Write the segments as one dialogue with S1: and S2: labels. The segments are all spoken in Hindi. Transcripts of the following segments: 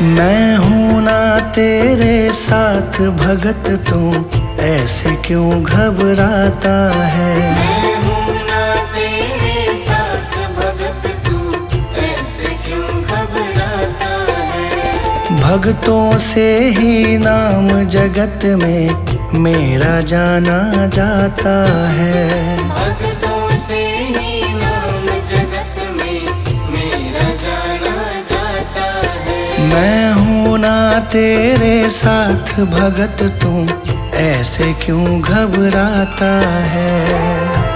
S1: मैं हूँ ना तेरे साथ भगत, तू ऐसे क्यों घबराता है।
S2: मैं हूँ ना तेरे साथ भगत, तू ऐसे क्यों घबराता है।
S1: भक्तों से ही नाम जगत में मेरा जाना जाता है।
S2: भक्तों से ही नाम जगत में मेरा जाना जाता है।
S1: मैं हूँ ना तेरे साथ भगत, तू ऐसे क्यों घबराता है।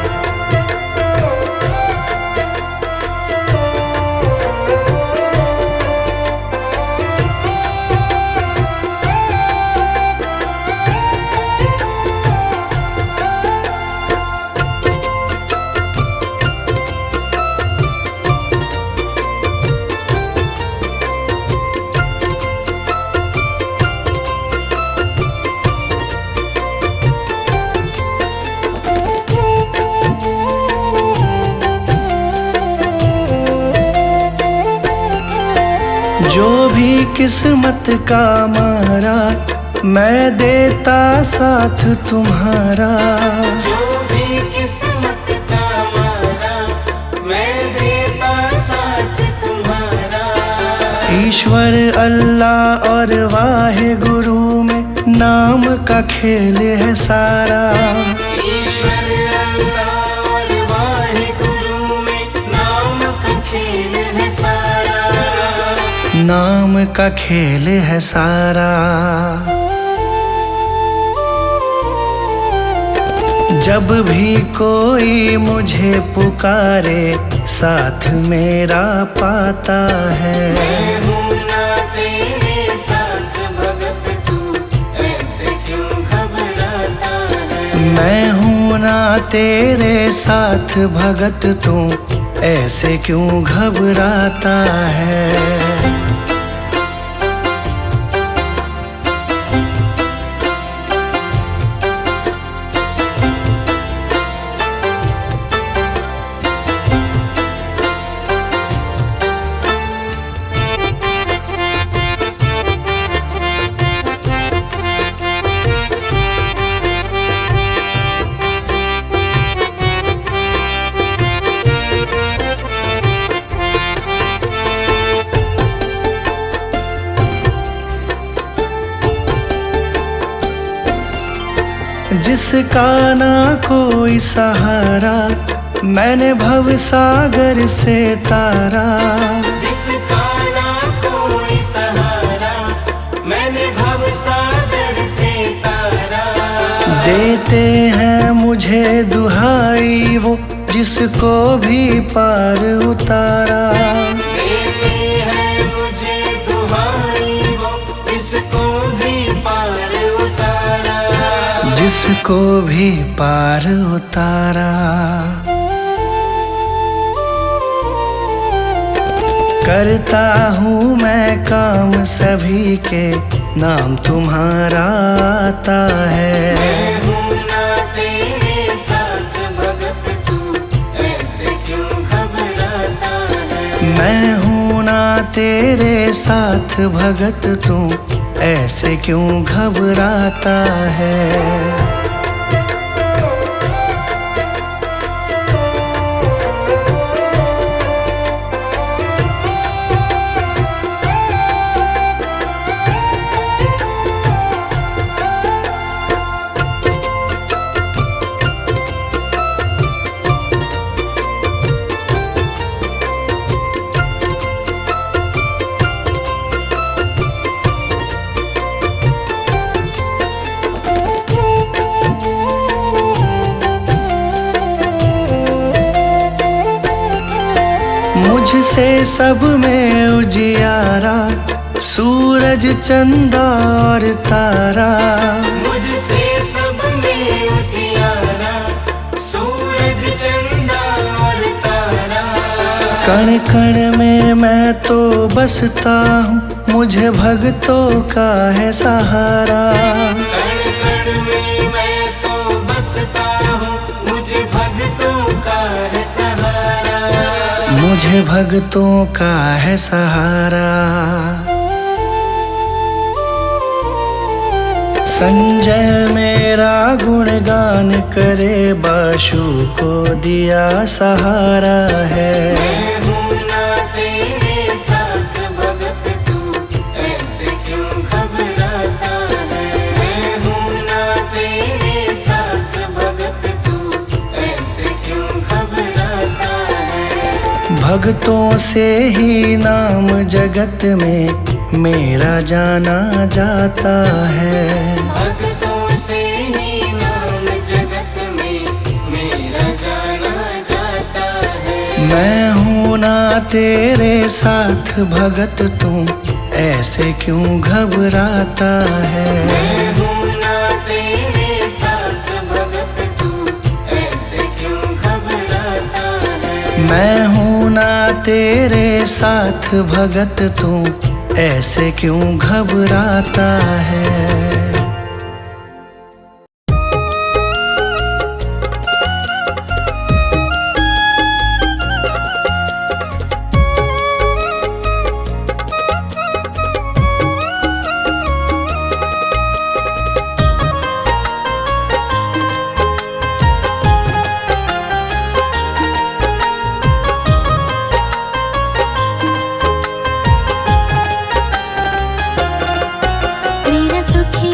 S1: जो भी किस्मत का मारा, मैं देता साथ तुम्हारा।
S2: जो भी किस्मत का मारा, मैं देता साथ तुम्हारा।
S1: ईश्वर अल्लाह और वाहे गुरु में नाम का खेल है सारा।
S2: ईश्वर अल्लाह और वाहे गुरु में नाम का खेल है सारा।
S1: नाम का खेल है सारा। जब भी कोई मुझे पुकारे, साथ मेरा पाता है।
S2: मैं हूँ ना तेरे साथ भगत, तू ऐसे क्यों घबराता है।
S1: मैं हूँ ना तेरे साथ भगत, तू ऐसे क्यों घबराता है। जिसका ना कोई सहारा, मैंने भव सागर से तारा।
S2: जिसका ना कोई सहारा, मैंने भव सागर से तारा।
S1: देते हैं मुझे दुहाई वो, जिसको भी पार उतारा।
S2: देते हैं मुझे दुहाई वो, जिसको भी पार उतारा।
S1: जिसको भी पार उतारा। करता हूँ मैं काम सभी के, नाम तुम्हारा आता है।
S2: मैं हूँ ना तेरे साथ भगत, तू ऐसे क्यों घबराता है।
S1: मैं हूँ ना तेरे साथ भगत, तू ऐसे क्यों घबराता है। मुझसे सब में उजियारा, सूरज चंदा और तारा।
S2: मुझसे सब में उजियारा, सूरज चंदा और तारा।
S1: कण कण में मैं तो बसता हूँ, मुझे भक्तों का है सहारा।
S2: कण कण में मैं तो बसता हूँ, मुझे भक्तों का है सहारा।
S1: मुझे भक्तों का है सहारा। संजय मेरा गुणगान करे, बाशु को दिया सहारा है।
S2: मैं हूँ ना तेरे साथ भगत, तू ऐसे क्यों घबराता है। मैं हूँ ना तेरे साथ भगत, तू ऐसे क्यों घबराता है।
S1: भक्तों से ही नाम जगत में मेरा जाना जाता है।
S2: भक्तों से ही नाम जगत में मेरा जाना जाता है।
S1: मैं हूँ ना तेरे साथ भगत, तू ऐसे क्यों घबराता है।
S2: मैं हूँ ना तेरे साथ भगत, तू ऐसे क्यों घबराता है।
S1: मैं हूँ ना तेरे साथ भगत, तू ऐसे क्यों घबराता है।
S3: प्रिय सुखी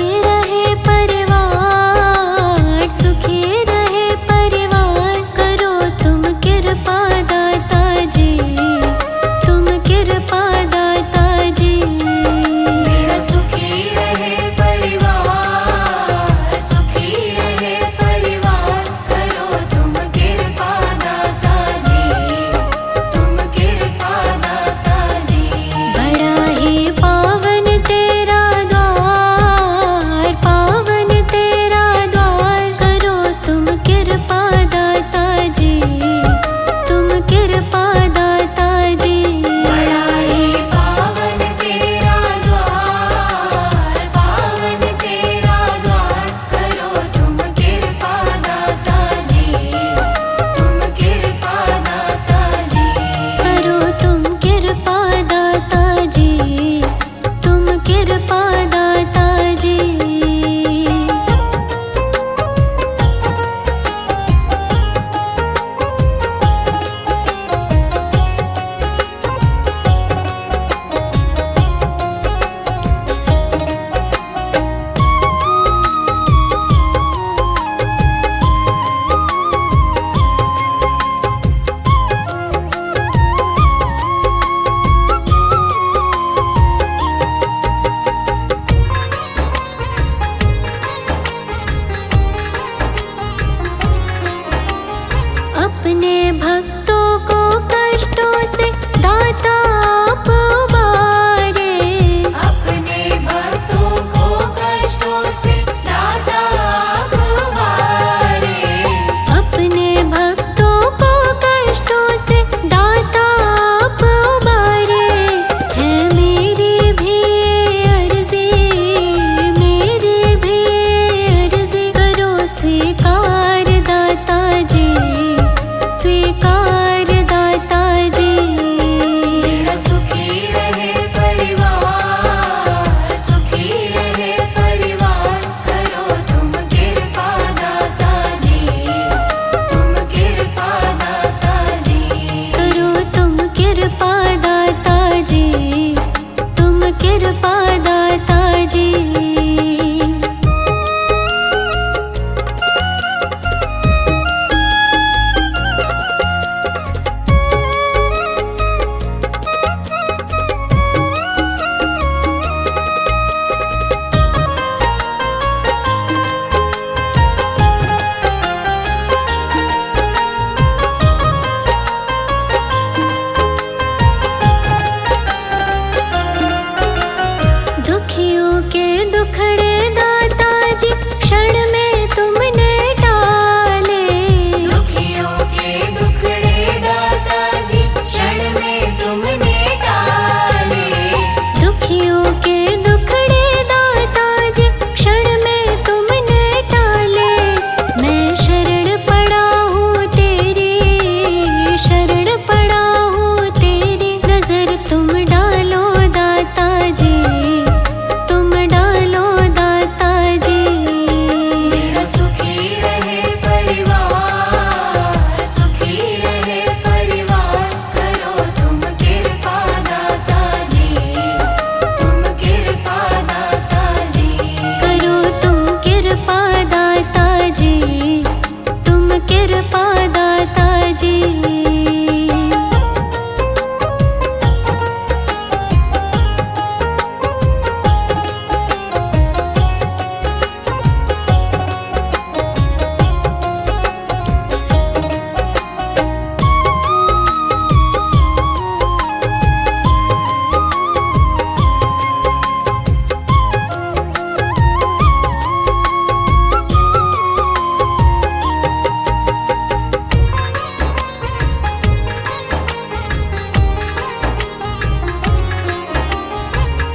S3: जी।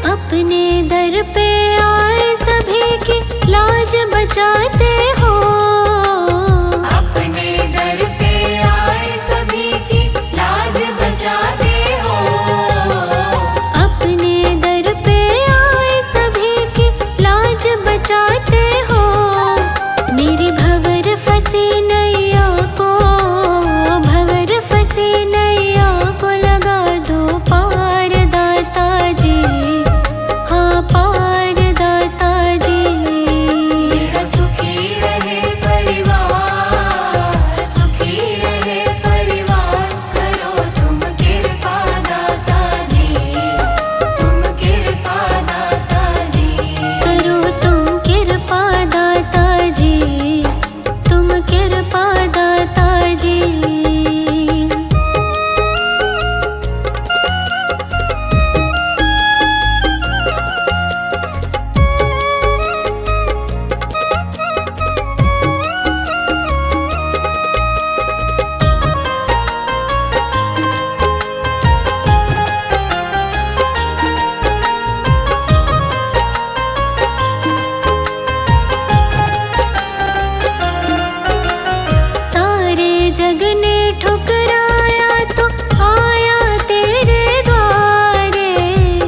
S3: अपने दर पे आए सभी की लाज बचाते हो।
S2: अपने दर पे आए सभी की लाज बचाते हो।
S3: अपने दर पे आए सभी की लाज बचाते हो। मेरी भंवर फंसी नैया को, भंवर फंसी नैया को लगा दो पार दाता जी। हाँ पार दाता जी।
S2: मेरा सुखी रहे परिवार, सुखी रहे परिवार, करो तुम कृपा दाता जी, तुम कृपा दाता जी।
S3: करो तुम कृपा दाता जी, तुम कृपा दाता जी। सारे जग ने ठुकराया तो आया तेरे द्वारे।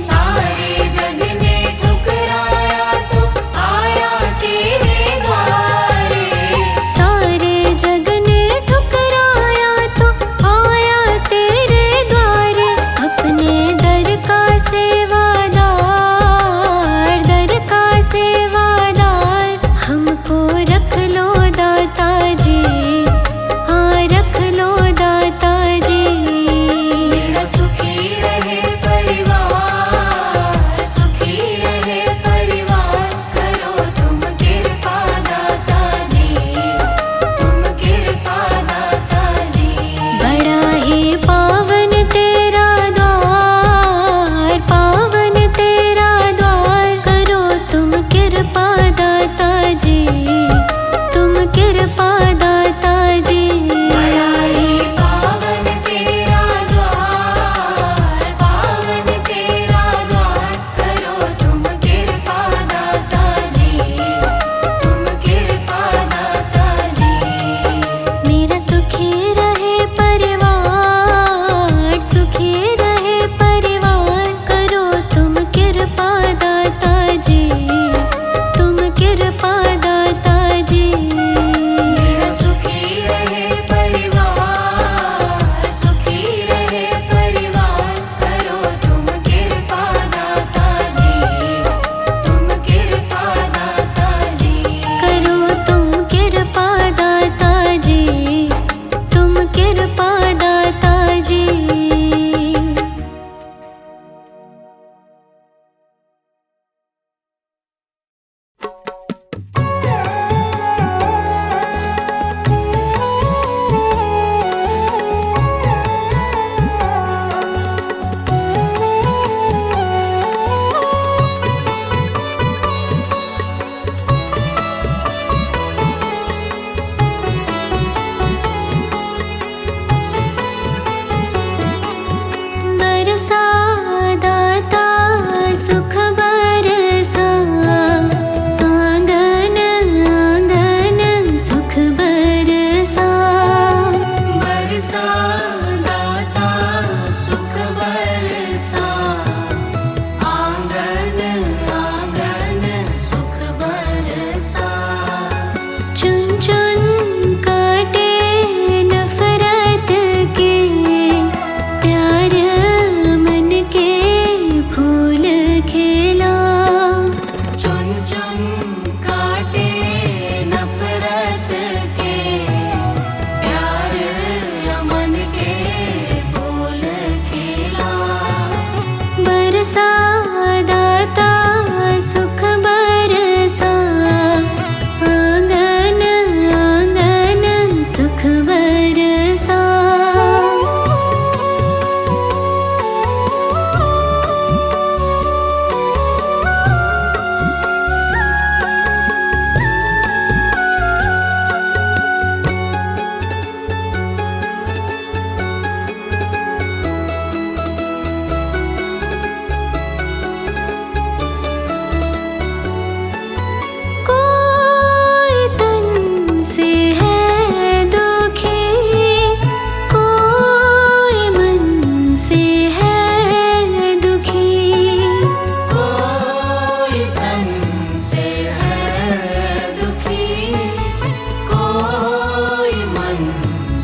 S2: सारे जग ने ठुकराया तो आया तेरे द्वारे।
S3: सारे जग ने ठुकराया तो आया तेरे द्वारे। अपने दर का सेवादार, दर का सेवादार हमको रख लो दाता जी। हाँ रख लो दाता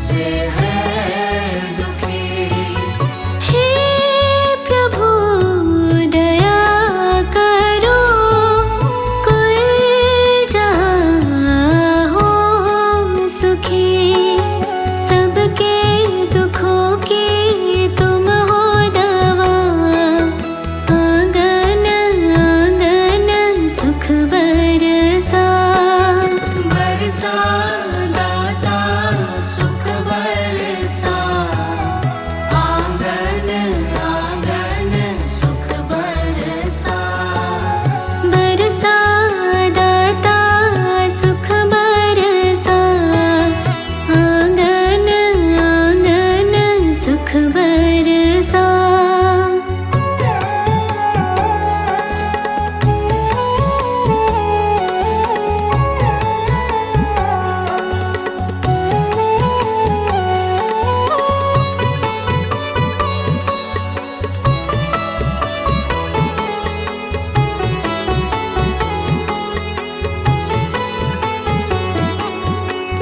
S2: से है दुखी।
S3: हे प्रभु दया करो, कुल जहाँ हो सुखी। सबके दुखों की तुम हो दवा, आंगन आंगन सुख बरसा।
S2: बरसा दाता सुख बरसा, आंगन आंगन सुख बरसा।
S3: बरसा दाता सुख बरसा, आंगन आंगन सुख बरसा।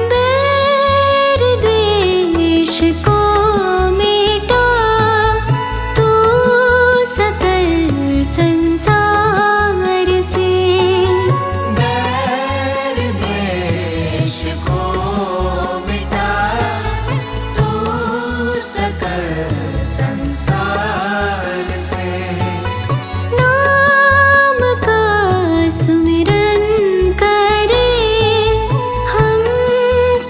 S3: बैर द्वेष को मिटा, तू सकल संसार से।
S2: बैर द्वेष को मिटा, तू सकल संसार से।
S3: नाम का सुमिरन करे, हम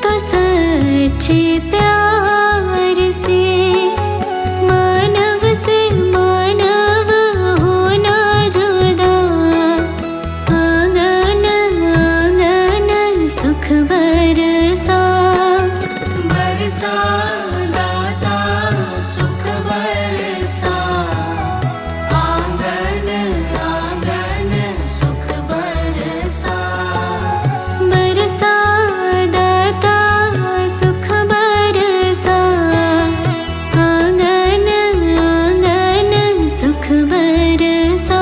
S3: तो सच्चे प्यार से। मानव से मानव होना जुदा, आंगन आंगन सुख बरसा।
S2: बरसा दाता सुख बरसा, आंगन आंगन सुख बरसा।
S3: बरसा दाता सुख बरसा, आंगन आंगन सुख बरसा।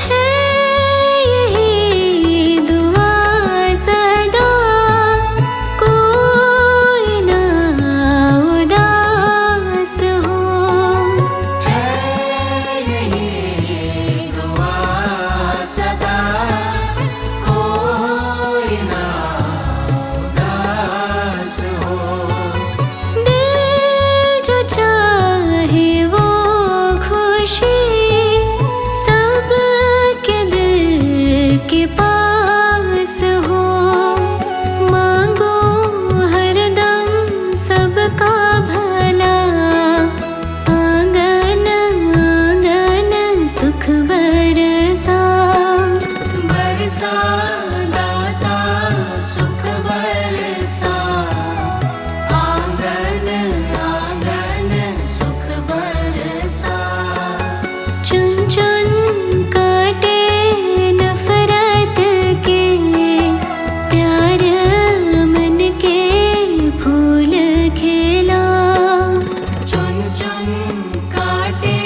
S3: है यही दुआ सदा, कोई ना उदास हो।
S2: है यही दुआ सदा, कोई ना उदास हो।
S3: दिल जो चाहे वो खुशी, सबके दिल के पास हो। मांगो हरदम सबका भला, आंगन आंगन सुख बरसा।
S2: बरसा दाता सुख बरसा, आंगन आंगन सुख बरसा।
S3: चुन चुन काटे नफरत के, प्यार मन के फूल खिला।
S2: चुन चुन काटे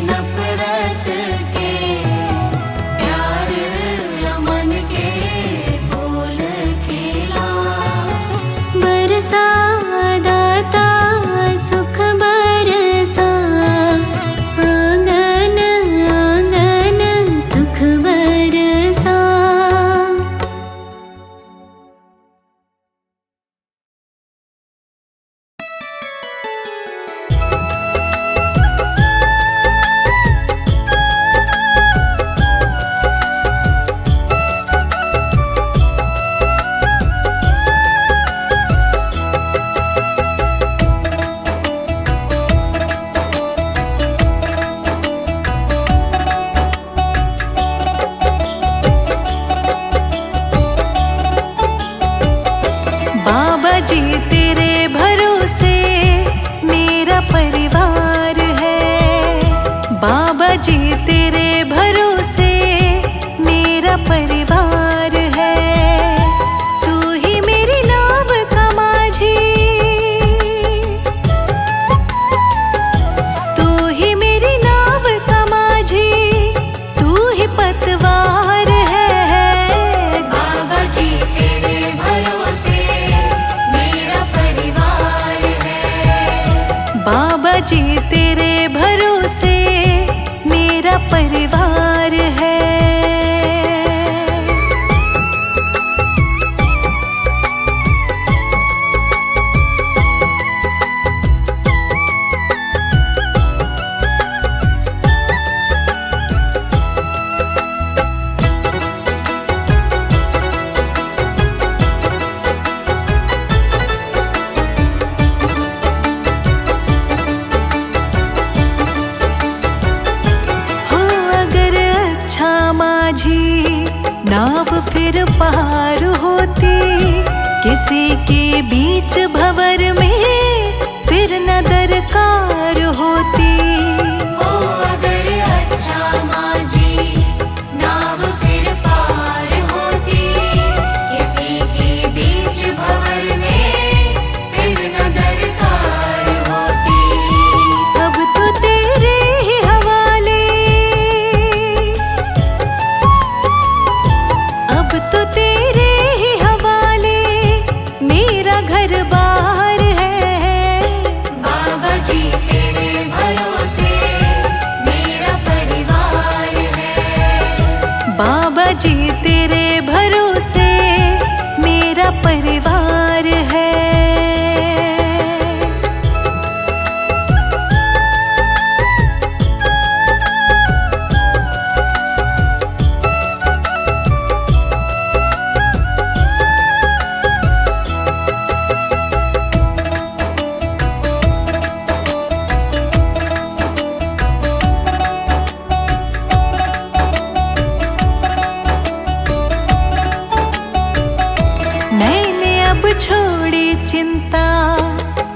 S2: नफरत के, प्यार मन
S4: नाव फिर पार होती, किसी के बीच भंवर में फिर न दरकार होती।
S2: ओ अगर अच्छा माँ जी नाव फिर पार होती, किसी के बीच भंवर में फिर न दरकार होती।
S4: अब तो तेरे ही हवाले, अब तो तेरे ही हवाले मेरा घर बार है।
S2: बाबा जी तेरे भरोसे मेरा परिवार है।
S4: बाबा जी तेरे भरोसे मेरा परिवार है। मैंने अब छोड़ी चिंता,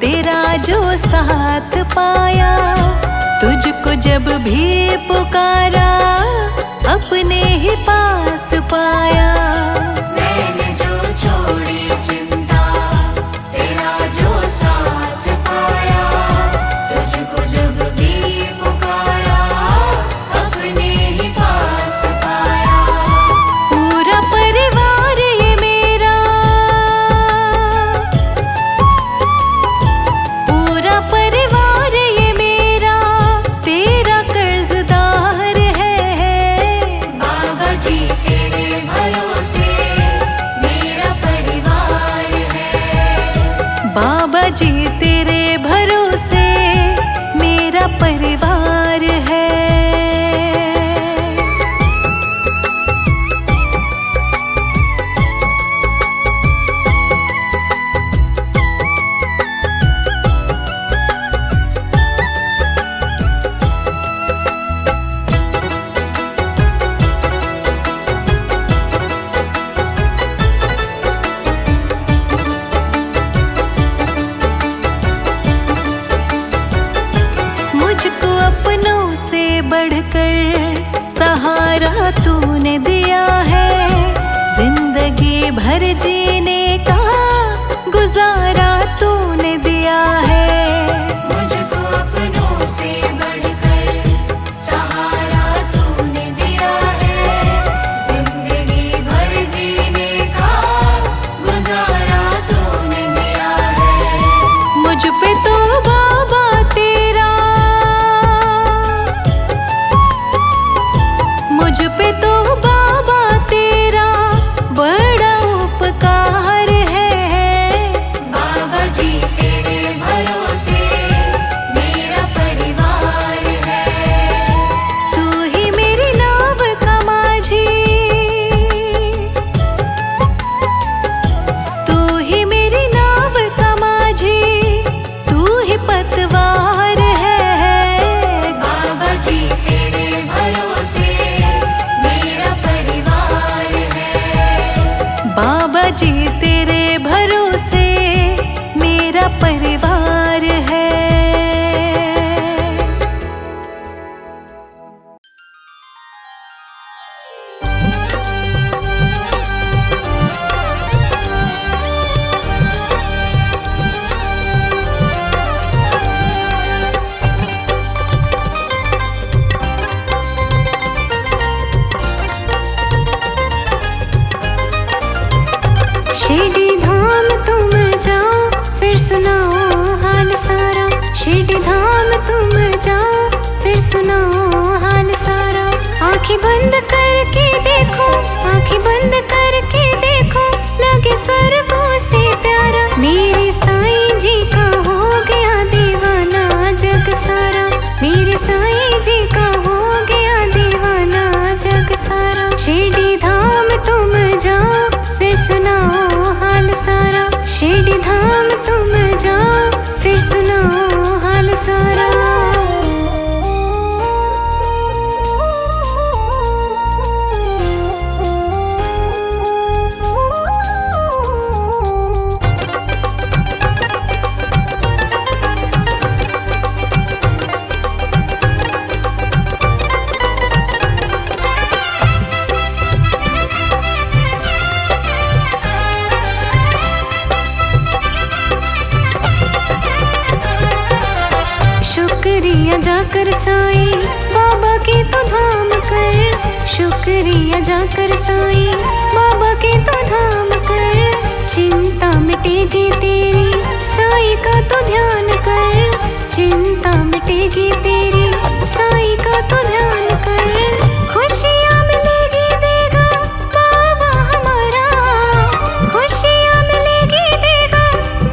S4: तेरा जो साथ पाया, तुझको जब भी पुकारा अपने ही पास पाया।
S2: मैंने जो छोड़ी चिंता, तेरा जो साथ पाया, तुझको जब भी पुकारा अपने ही पास पाया।
S4: पूरा परिवार ये मेरा, पूरा परिवार ये मेरा तेरा कर्जदार है।
S2: बाबा जी तेरे भरोसे मेरा परिवार है।
S4: बाबा जी तेरे भरोसे मेरा परिवार है। मुझको अपनों से बढ़कर सहारा तूने दिया है। जिंदगी भर जीने का गुजारा तूने दिया है।
S2: मुझको अपनों से बढ़कर सहारा तूने दिया है। जिंदगी भर जीने का गुजारा तूने दिया है।
S4: मुझ पे तो बाबा तेरा, मुझ पे तो बाबा तेरा बड़ा उपकार है।
S2: बाबा जी तेरे भरोसे मेरा परिवार है।
S4: तू ही मेरी नाव का माझी, तू ही मेरी नाव का माझी, तू ही पतवार है।
S2: बाबा जी तेरे भरोसे मेरा परिवार है।
S4: बाबा जी तेरे भरोसे मेरा परिवार है।
S3: शिरडी धाम तुम जाओ फिर सुनाओ हाल सारा। शिरडी धाम तुम जाओ फिर सुनाओ हाल सारा। आंखें बंद करके देखो, आंखें बंद करके देखो, लगे स्वर्गों से प्यारा। मेरे साईं जी का हो गया दीवाना जग सारा। मेरे साईं जी का हो गया दीवाना जग सारा। शिरडी धाम तुम जाओ फिर सुनाओ हाल सारा। शिरडी धाम तुम जाओ फिर सुनाओ हाल सारा। जाकर साईं बाबा के तो धाम कर, शुक्रिया जाकर साईं बाबा के तो धाम कर। चिंता मिटेगी तेरी साईं का तो ध्यान कर, चिंता मिटेगी तेरी साईं का तो ध्यान कर। खुशियाँ मिलेगी देगा बाबा हमारा, खुशियाँ मिलेगी देगा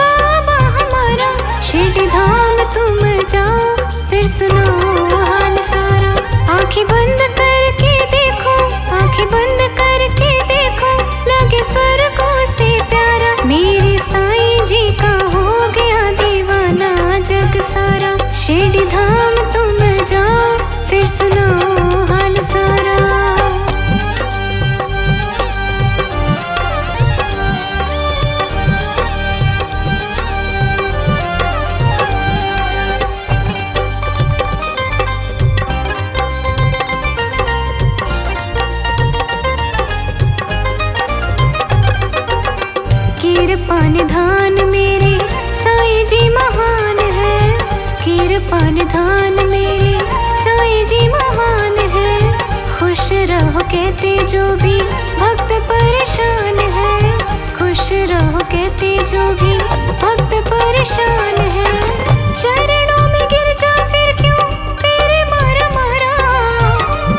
S3: बाबा हमारा। शिरडी धाम तुम जाओ फिर सुनो हाल सारा। आँखें बंद करके देखो, आँखें बंद करके देखो, लगे स्वर्गों से प्यारा। मेरे साईं जी का हो गया दीवाना जग सारा। शिरडी धाम तुम जाओ फिर सुनो हाल सारा। कृपा निधान मेरे साईं जी महान है, कृपा निधान मेरे साईं जी महान है। खुश रहो कहते जो भी भक्त परेशान है, खुश रहो कहते जो भी भक्त परेशान है। चरणों में गिर जा फिर क्यों फेरे मारा मारा,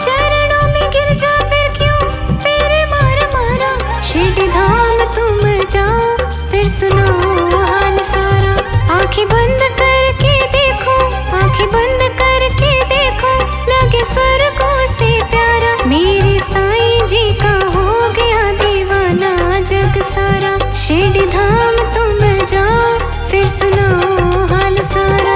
S3: चरणों में गिर जा फिर क्यों फेरे मारा मारा। शिरडी धाम तुम जाओ फिर सुनो हाल सारा। आँखें बंद करके देखो, आँखें बंद करके देखो, लगे स्वर्गों से प्यारा। मेरे साईं जी का हो गया दीवाना जग सारा। शिरडी धाम तुम जाओ फिर सुनो हाल सारा।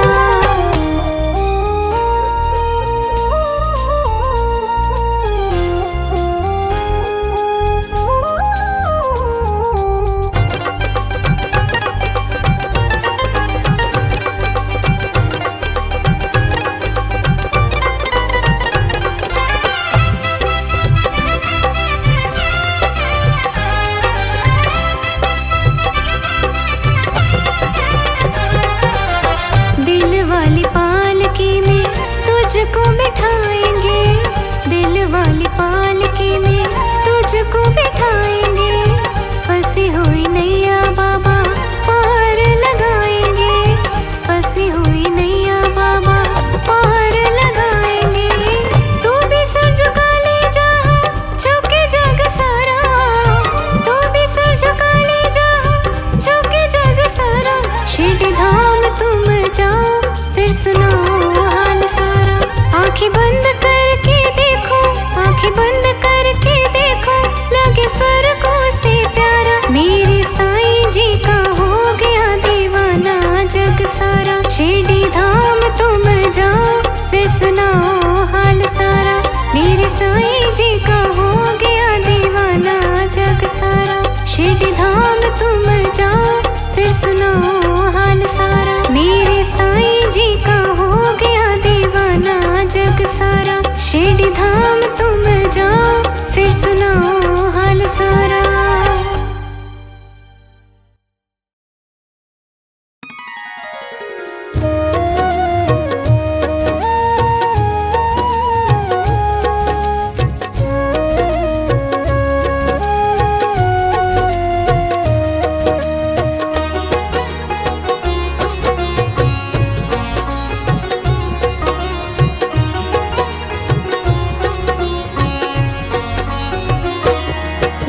S3: दिल वाली पालकी में तुझको बिठाएंगे, दिल वाली पालकी में तुझको बिठाएंगे। फंसी हुई नैया बाबा पार लगाएंगे, फंसी हुई नैया बाबा पार लगाएंगे। तू भी सर झुका ले जहाँ झुके जग सारा, तू भी सर झुका ले जहाँ झुके जग सारा। शिरडी धाम तुम जाओ फिर सुनो हाल सारा। आँखें बंद करके देखो, आँखें बंद करके देखो, लगे स्वर्गों से प्यारा। मेरे साईं जी का हो गया दीवाना जग सारा। शिरडी धाम तुम जाओ फिर सुनो हाल सारा। मेरे साईं जी का हो गया दीवाना जग सारा। शिरडी धाम तुम जाओ फिर सुनो हाल सारा। मेरे साईं जी का हो गया दीवाना जग सारा। शिरडी धाम तुम जाओ फिर सुनो हाल सारा।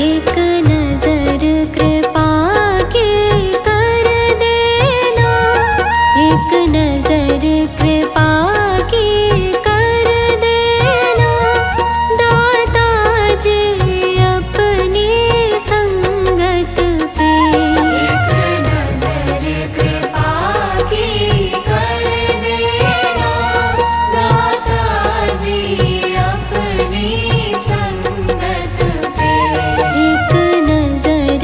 S3: एक नजर कृपा की कर देना, एक नजर कृपा की कर देना। दाता जी अपनी संगत पे, एक नजर कृपा की कर देना। दाता जी अपनी संगत पे, एक नजर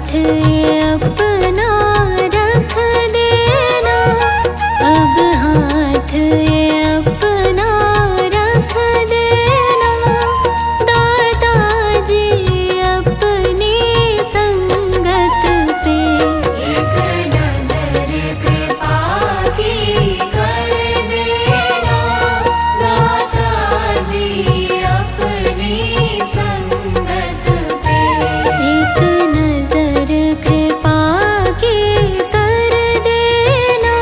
S3: हाथ ये अपना रख देना, अब हाथ ये अपना रख देना। दादाजी अपनी संगत पे
S2: एक नजर कृपा की कर देना, दादाजी अपनी संगत पे।
S3: एक नजर कृपा की कर देना।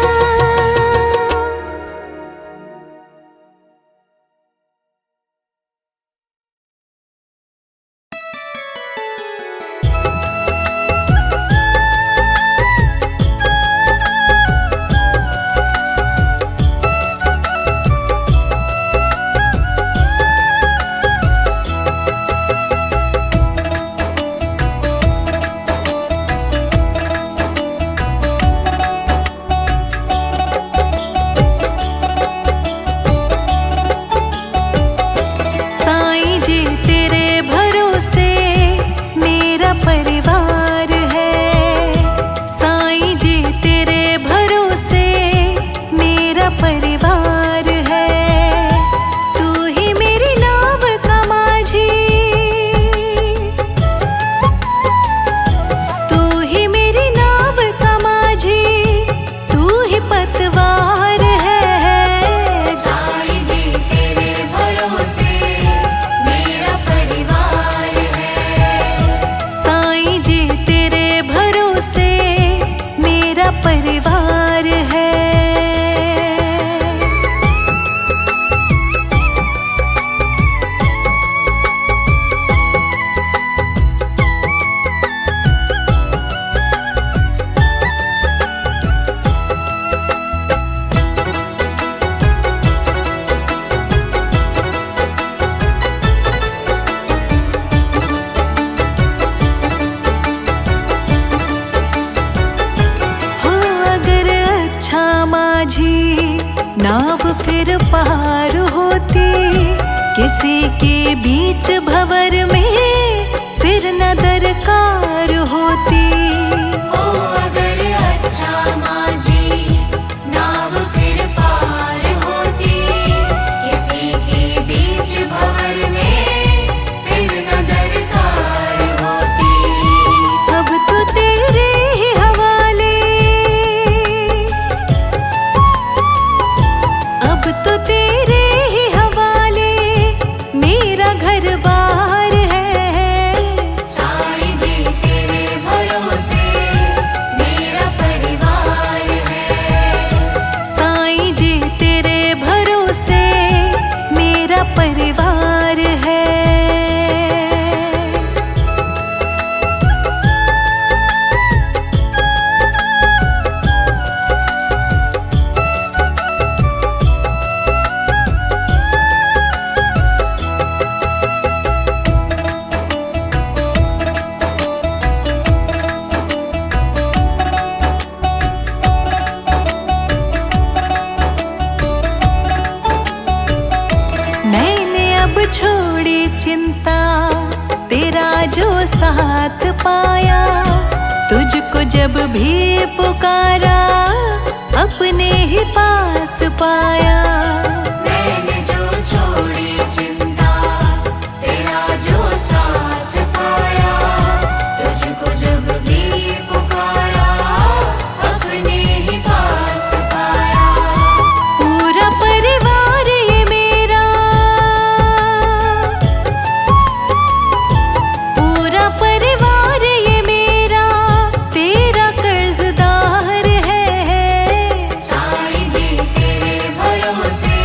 S4: साईं जी तेरे भरोसे मेरा परिवार है, साईं जी तेरे भरोसे मेरा परिवार है। तू ही मेरी नाव का माझी, तू ही मेरी नाव का माझी, तू ही पतवार है।
S2: साईं जी तेरे भरोसे मेरा परिवार है,
S4: साईं जी तेरे भरोसे मेरा परिवार है। हो अगर अच्छा माझी नाव फिर पार होती, किसी के बीच भंवर में फिर न दरकार होती।
S2: ओ अगर अच्छा माझी नाव फिर पार होती, किसी के बीच भंवर में फिर न दरकार होती।
S4: अब तो तेरे ही हवाले, अब तो तेरे ही हवाले मेरा घर बार है।
S2: साईं जी तेरे भरोसे मेरा परिवार है,
S4: साईं जी तेरे भरोसे मेरा परिवार है। मैंने अब छोड़ी चिंता, तेरा जो साथ पाया, तुझको जब भी पुकारा अपने ही पास पाया।
S2: मैंने जो छोड़ी चिंता, तेरा जो साथ पाया, तुझको जब भी पुकारा अपने ही पास पाया।
S4: पूरा परिवार ये मेरा, पूरा परिवार ये मेरा तेरा कर्जदार है।
S2: साईं जी तेरे भरोसे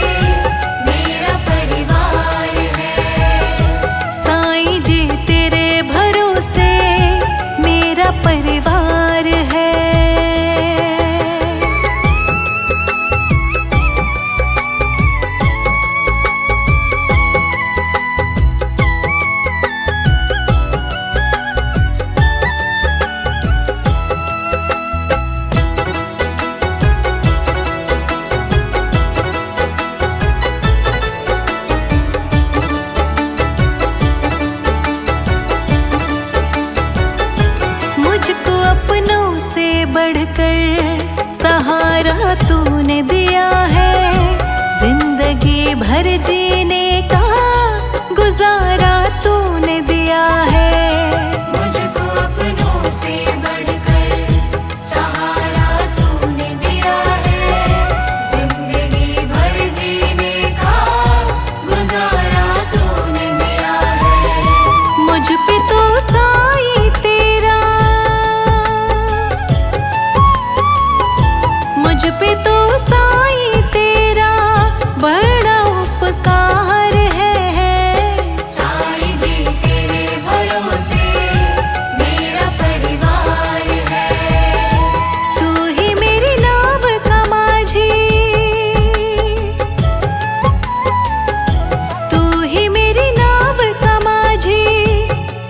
S4: बढ़कर सहारा तूने दिया है। जिंदगी भर जीने का गुजारा तूने दिया है।
S2: मुझको अपनों से बढ़कर सहारा तूने दिया है। जिंदगी भर जीने का गुजारा तूने दिया है।
S4: मुझ पे तो साई तेरा, मुझ पे तो साई तेरा बड़ा उपकार है।
S2: साईं जी तेरे भरोसे मेरा परिवार है।
S4: तू ही मेरी नाव का माझी, तू ही मेरी नाव का माझी,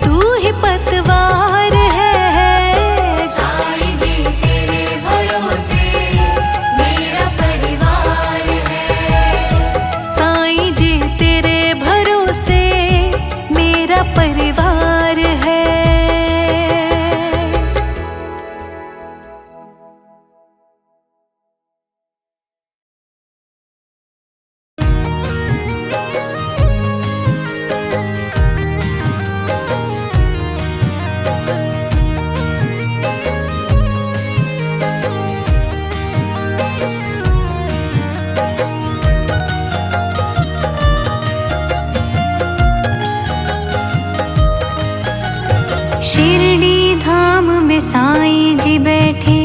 S4: तू ही पतवार है।
S2: साईं जी तेरे भरोसे मेरा परिवार है।
S4: साईं जी तेरे भरोसे मेरा परिवार है।
S3: शिरडी धाम में साईं जी बैठे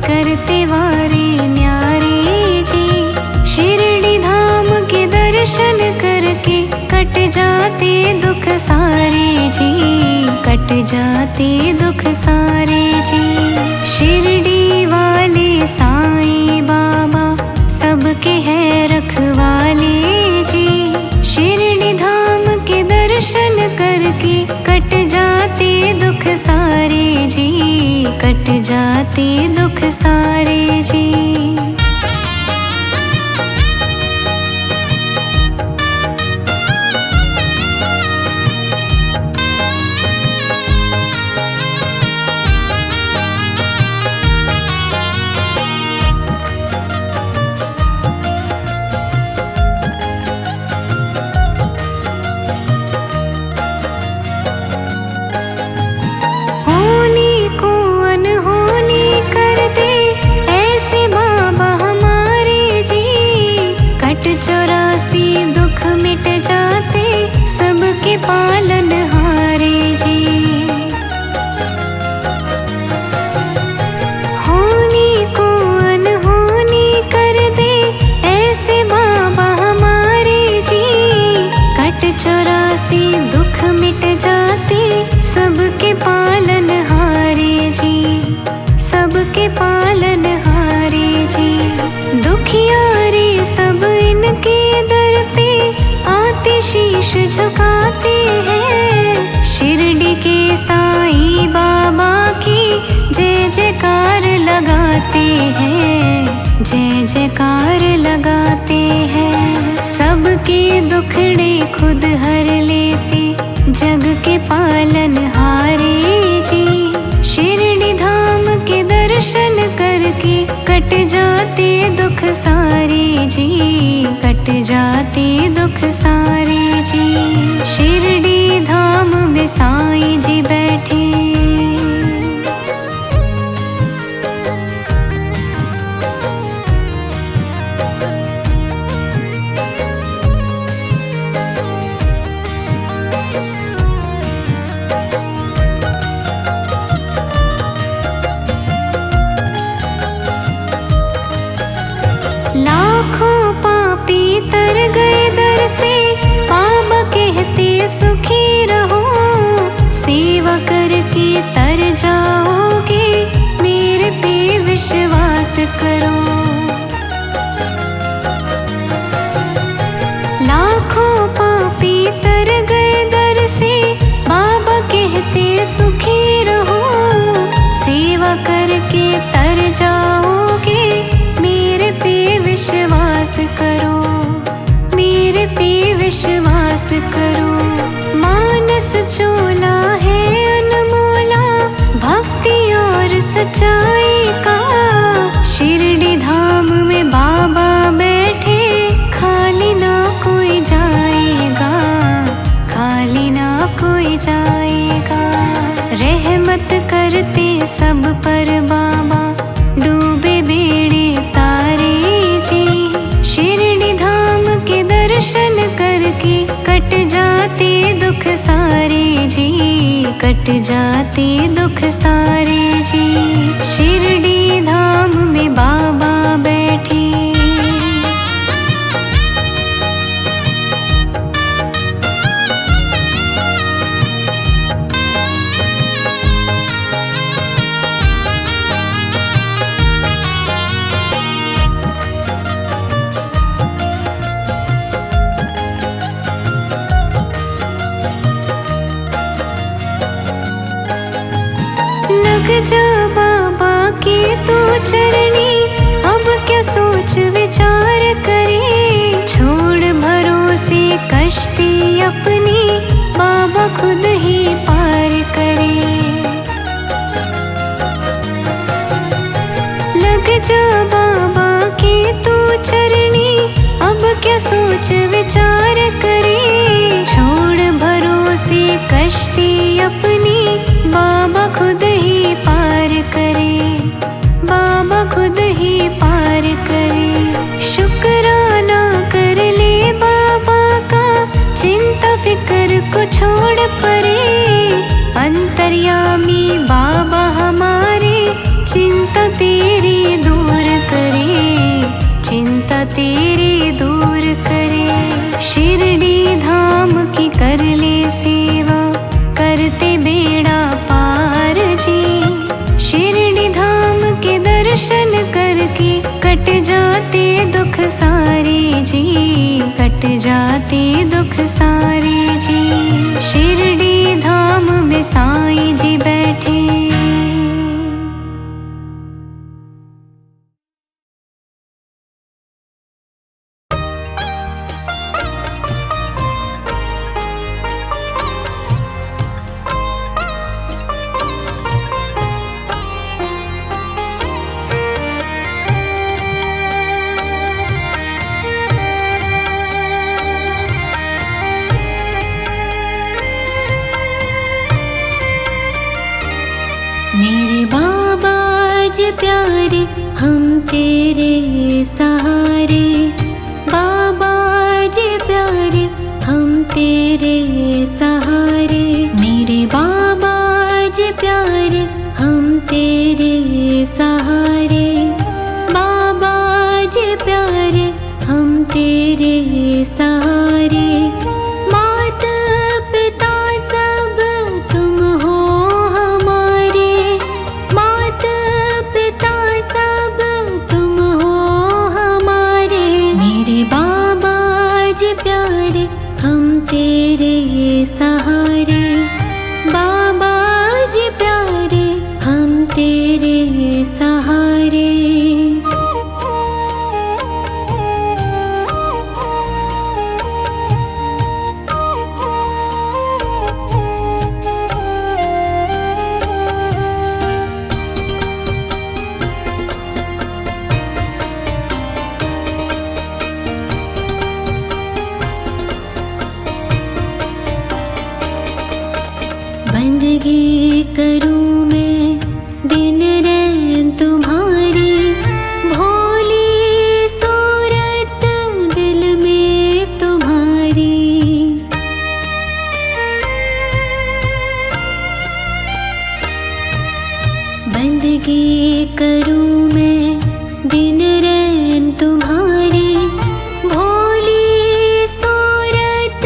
S3: करते वारी न्यारी जी। शिरडी धाम के दर्शन करके कट जाते दुख सारे जी, कट जाते दुख सारे जी। शिरडी वाले साईं बाबा सबके है रखवाले जी। शिरडी धाम के दर्शन करके कट जाते दुख सारे जी, कट जाते दुख सारे जी। होनी को अनहोनी कर दे ऐसे बाबा हमारे जी। कट 84 दुख मिट जाते सबके पालन हारे जी। होनी को अनहोनी कर दे ऐसे बाबा हमारे जी। कट 84 दुख मिट जाते सबके पालन हारे जी, सबके पालन हारे जी। दुखियारे सब इनके दर पे आते शीश झुकाते हैं। शिरडी के साईं बाबा की जय जयकार लगाते हैं, जय जयकार लगाते हैं। सबके दुखड़े खुद हर लेते जग के पालन हारे जी। शिरडी धाम के दर्शन करके कट जाते दुख सारे जी, कट जाते दुख सारे जी। शिरडी धाम में साईं जी बैठे। लाखों पापी तर गए दर से, बाबा कहते सुखी रहो। सेवा करके तर जाओगे, मेरे पे विश्वास करो। लाखों पापी तर गए दर से, बाबा कहते सुखी रहो। सेवा करके तर जाओगे, मेरे पे विश्वास करो, मेरे पे विश्वास करो। मानस चोला है अनमोला, भक्ति और सच्चाई का सेवत करते सब पर बाबा, डूबे बेड़े तारे जी। शिरडी धाम के दर्शन करके कट जाते दुख सारे जी, कट जाते दुख सारे जी। शिरडी धाम में बाबा बैठे, लग जा बाबा के तू चरणी, अब क्या सोच विचार करे। छोड़ भरोसे कश्ती अपनी, बाबा खुद ही पार करे। लग जा बाबा के तू चरणी, अब क्या सोच विचार करे। छोड़ भरोसे कश्ती अपनी, बाबा खुद ही पार करे, बाबा खुद ही पार करे। शुक्राना कर ले बाबा का, चिंता फिक्र को छोड़ परे। अंतर्यामी बाबा हमारे, चिंता तेरी दूर करे, चिंता तेरी दूर करे। शिरडी धाम की कर ले सेवा, करते बेड़ा पार जी। शिरडी धाम के दर्शन करके कट जाते दुख सारे जी, कट जाते दुख सारे जी। शिरडी धाम में साईं जी बैठे, मेरे बाबा जी प्यारे, हम तेरे सहारे। बाबा जी प्यारे, हम तेरे सहारे। मेरे बाबा जी प्यारे, हम तेरे सहारे। बाबा जी प्यारे, हम तेरे सहारे। माता पिता सब तुम हो हमारे, माता पिता सब तुम हो हमारे। मेरे बाबा जी प्यारे, हम तेरे सहारे। बाबा जी प्यारे, हम तेरे सहारे। बंदगी करूं मैं दिन रैन तुम्हारी, भोली सूरत दिल में तुम्हारी। बंदगी करूं मैं दिन रैन तुम्हारी, भोली सूरत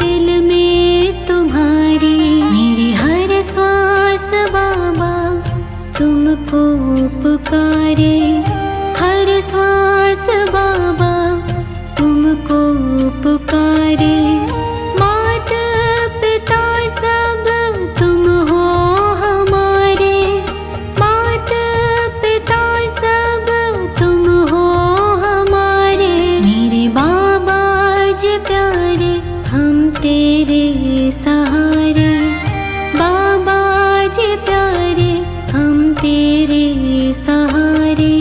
S3: दिल में तुम्हारी। मेरी हर श्वास बाबा तुमको पुकारे, हर श्वास बाबा तुमको पुकारे। माता पिता सब तुम हो हमारे, माता पिता सब तुम हो हमारे। मेरे बाबा जी प्यारे, हम तेरे सहारे। बाबा जी प्यारे, हम तेरे सहारे।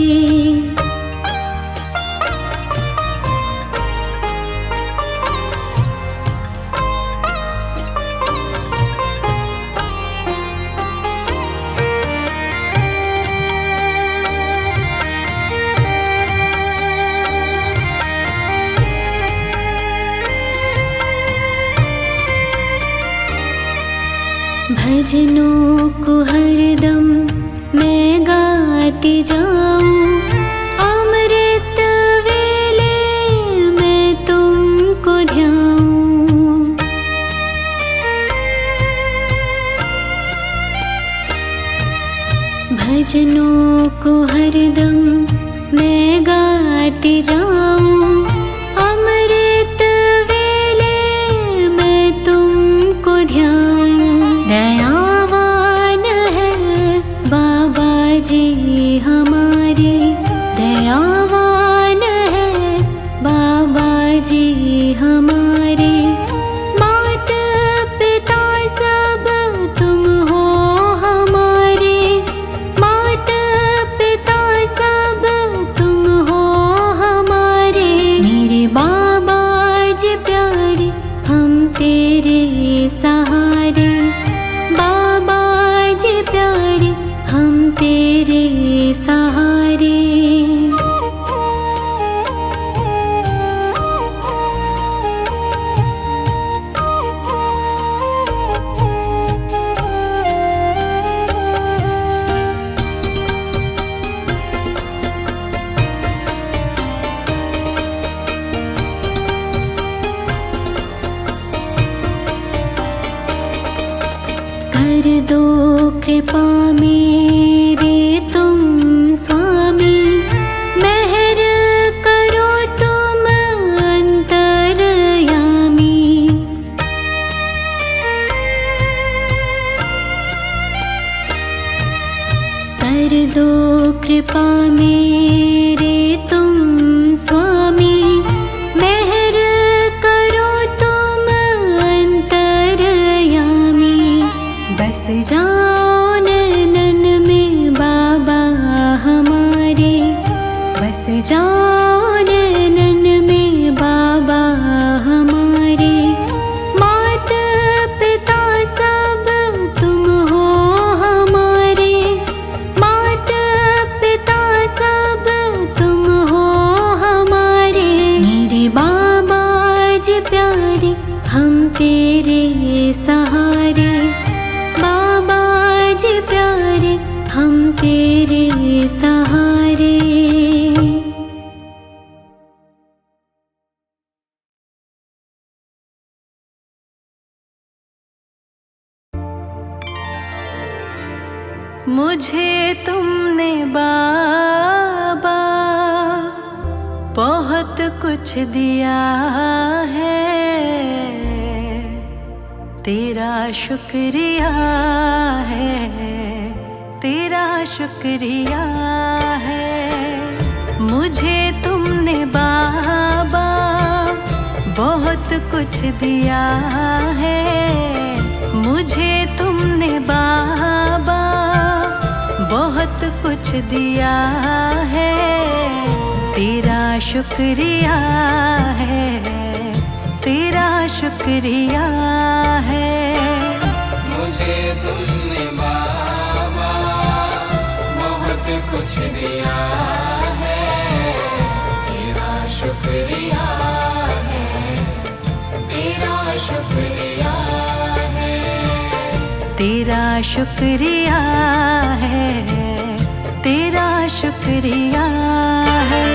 S3: भजनों को हरदम मैं गाती जाऊं, अमृत वेले मैं तुमको ध्याऊं। भजनों को हरदम मैं गाती जाऊं, अमृत वेले मैं तुमको ध्याऊं। दयावान है बाबा जी हमारे, दयावान है बाबा जी हमारे। माता पिता सब तुम हो हमारे, माता पिता सब तुम हो हमारे। मेरे बाबा जी प्यारे हम तेरे सहारे, बाबा जी प्यारे हम तेरे सहारे। कर दो कृपा मेरे तुम स्वामी, मेहर करो तुम अंतर्यामी। कर दो कृपा मेरे तुम स्वामी, मेहर करो तुम अंतर्यामी। बस जाओ नैनन में बाबा हमारे, बस जाओ नैनन में बाबा हमारे। माता पिता सब तुम हो हमारे, माता पिता सब तुम हो हमारे। मेरे बाबा जी प्यारे हम तेरे सहारे, बाबा जी प्यारे हम तेरे सहारे।
S4: मुझे तुमने बाबा बहुत कुछ दिया है, तेरा शुक्रिया है, तेरा शुक्रिया है। मुझे तुमने बाबा बहुत कुछ दिया है, मुझे तुमने बाबा बहुत कुछ दिया है, तेरा शुक्रिया है, तेरा शुक्रिया है।
S2: मुझे तुमने बाबा बहुत कुछ दिया है, तेरा शुक्रिया है, तेरा शुक्रिया है।
S4: तेरा शुक्रिया है, तेरा शुक्रिया है।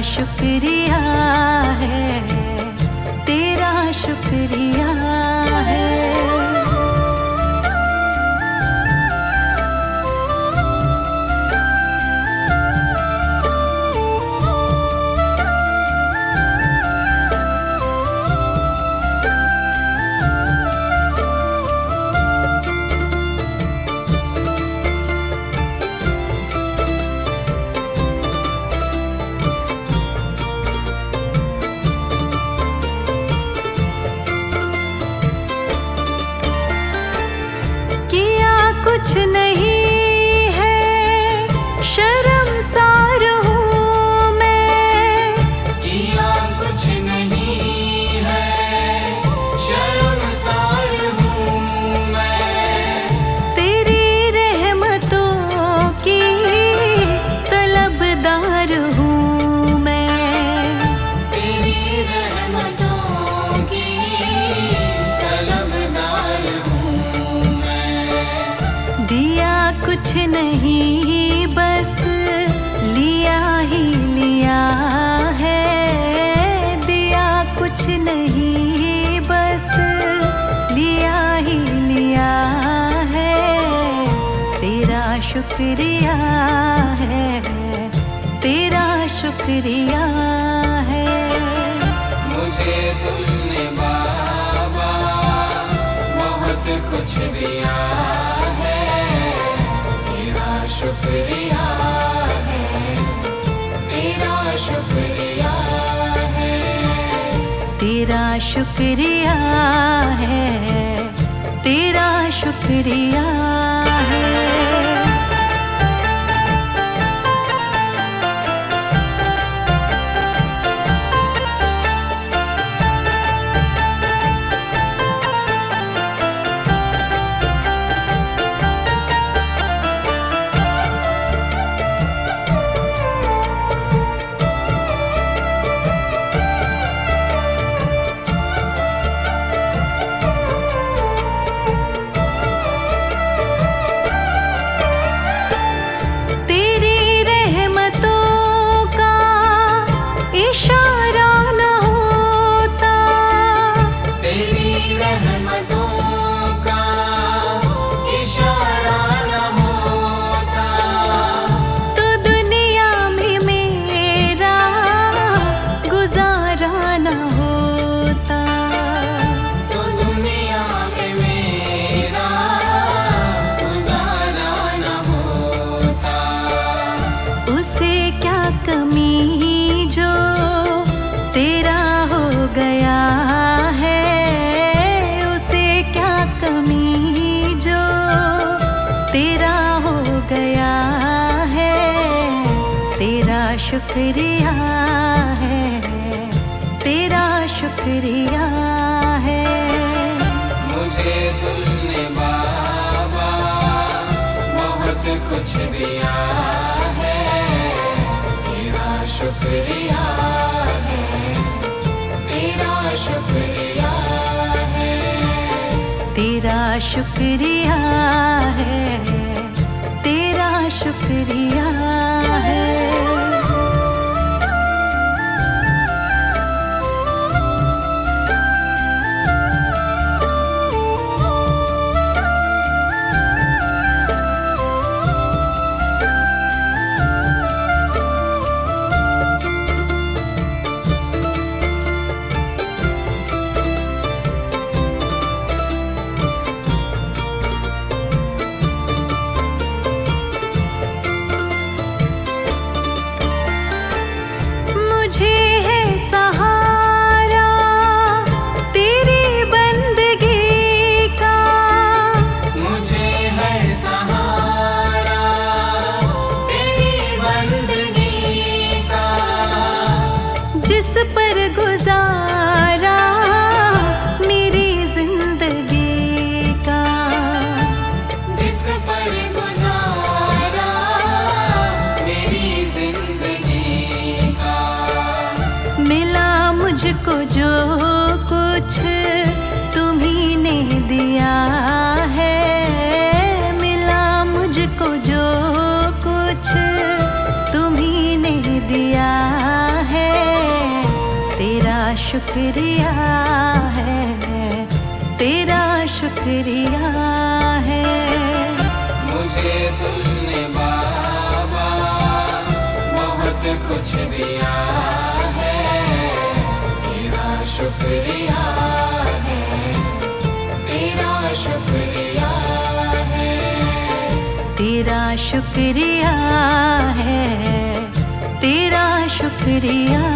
S4: शुक्रिया है, तेरा शुक्रिया है। कुछ नहीं है शर्मसार हूँ मैं,
S2: किया कुछ नहीं है शर्मसार हूँ मैं।
S4: तेरी रहमतों की तलबदार हूँ मैं,
S2: तेरी रहमतों की तलबदार हूँ मैं।
S4: दिया कुछ नहीं बस लिया ही लिया है, दिया कुछ नहीं बस लिया ही लिया है। तेरा शुक्रिया है, तेरा शुक्रिया है।
S2: मुझे तुमने बाबा बहुत कुछ दिया है, तेरा शुक्रिया है, तेरा शुक्रिया है।
S4: तेरा शुक्रिया है, तेरा शुक्रिया है। इशारा न होता,
S2: तेरी रहमतों का इशारा न होता,
S4: तो दुनिया में मेरा गुजारा न होता,
S2: तो दुनिया में मेरा गुजारा न होता।
S4: उसे क्या कमी जो तेरा हो गया है, उसे क्या कमी जो तेरा हो गया है। तेरा शुक्रिया है, तेरा शुक्रिया है।
S2: मुझे तुमने बाबा बहुत कुछ दिया है, तेरा शुक्रिया है, तेरा शुक्रिया है।
S4: तेरा शुक्रिया है, तेरा शुक्रिया है। मुझे है सहारा तेरी बंदगी का,
S2: मुझे है सहारा तेरी बंदगी का,
S4: जिस पर गुजारा मेरी जिंदगी का,
S2: जिस पर गुजारा मेरी जिंदगी का।
S4: मिला मुझको जो कुछ तुम्ही ने दिया है, मिला मुझको जो कुछ तुम्ही ने दिया है। शुक्रिया है, तेरा शुक्रिया है।
S2: मुझे तुमने बाबा बहुत कुछ दिया है, तेरा शुक्रिया है, तेरा शुक्रिया है,
S4: तेरा शुक्रिया है, तेरा शुक्रिया